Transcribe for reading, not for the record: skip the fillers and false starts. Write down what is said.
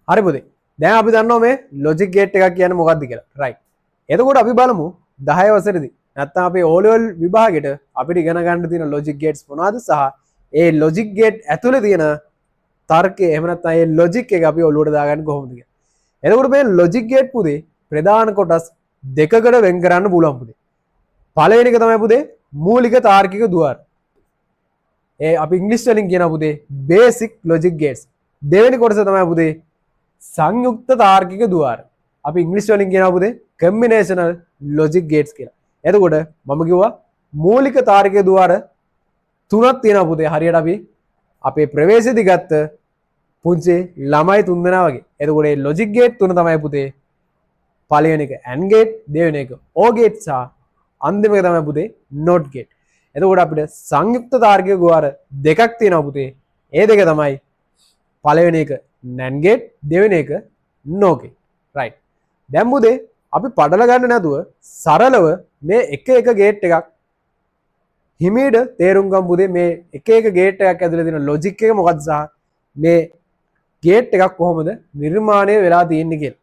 හරි පුතේ. දැන් අපි දන්නවා මේ ලොජික් ගේට් එකක් කියන්නේ මොකක්ද කියලා. රයිට්. එතකොට අපි බලමු 10 වසරේදී නැත්නම් අපේ O level විභාගෙට අපිට ඉගෙන ගන්න තියෙන ලොජික් ගේට්ස් මොනවද සහ ඒ ලොජික් ගේට් ඇතුලේ තියෙන තර්කය එහෙම නැත්නම් ඒ ලොජික් එක අපි ඔලුවට දාගන්නේ කොහොමද කියලා. එතකොට මේ ලොජික් ගේට් පුතේ ප්‍රධාන කොටස් දෙකකට වෙන් කරන්න පුළුවන් පුතේ. පළවෙනි එක තමයි පුතේ මූලික තාර්කික ద్వාර. ඒ අපි ඉංග්‍රීසි වලින් කියන පුතේ බේසික් ලොජික් ගේට්ස්. දෙවෙනි කොටස තමයි පුතේ සංයුක්ත තාර්කික ద్వාර. අපි ඉංග්‍රීසි වලින් කියනවා පුතේ කම්බිනේෂනල් ලොජික් ගේට්ස් කියලා. එතකොට මම කිව්වා මූලික තාර්කික ద్వාර තුනක් තියෙනවා පුතේ. හරියට අපි අපේ ප්‍රවේශයේදී ගත්ත පුංචි ළමයි තුන් දෙනා වගේ. එතකොට මේ ලොජික් ගේට් තුන තමයි පුතේ පළවෙනි එක AND ගේට්, දෙවෙනි එක OR ගේට් සහ අන්තිම එක තමයි පුතේ NOT ගේට්. එතකොට අපිට සංයුක්ත තාර්කික ద్వාර දෙකක් තියෙනවා පුතේ. ඒ දෙක තමයි පළවෙනි එක NAND ගේට්, දෙවෙනි එක NOR ගේට්. රයිට්. දැන් පුතේ අපි පඩල ගන්න නැතුව සරලව මේ එක එක ගේට් එකක් හිමීට තේරුම් ගමු පුතේ මේ එක එක ගේට් එකක් ඇතුලේ තියෙන ලොජික් එක මොකක්ද සහ මේ ගේට් එකක් කොහොමද නිර්මාණය වෙලා තියෙන්නේ කියලා.